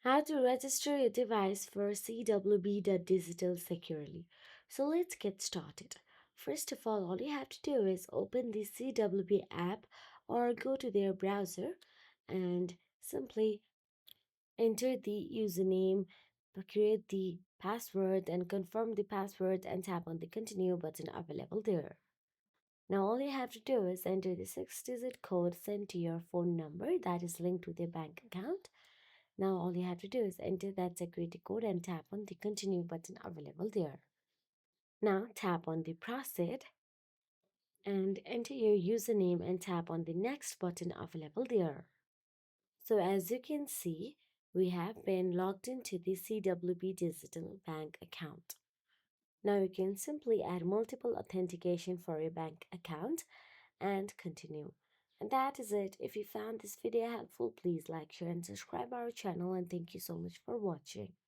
How to register your device for CWB Digital Securely. So let's get started. First of all you have to do is open the CWB app or go to their browser and simply enter the username, create the password and confirm the password and tap on the continue button available there. Now all you have to do is enter the 6-digit code sent to your phone number that is linked with your bank account. Now all you have to do is enter that security code and tap on the continue button available there. Now tap on the proceed and enter your username and tap on the next button available there. So as you can see, we have been logged into the CWB Digital Bank account. Now you can simply add multiple authentication for your bank account and continue. And that is it. If you found this video helpful, please like, share and subscribe our channel, and thank you so much for watching.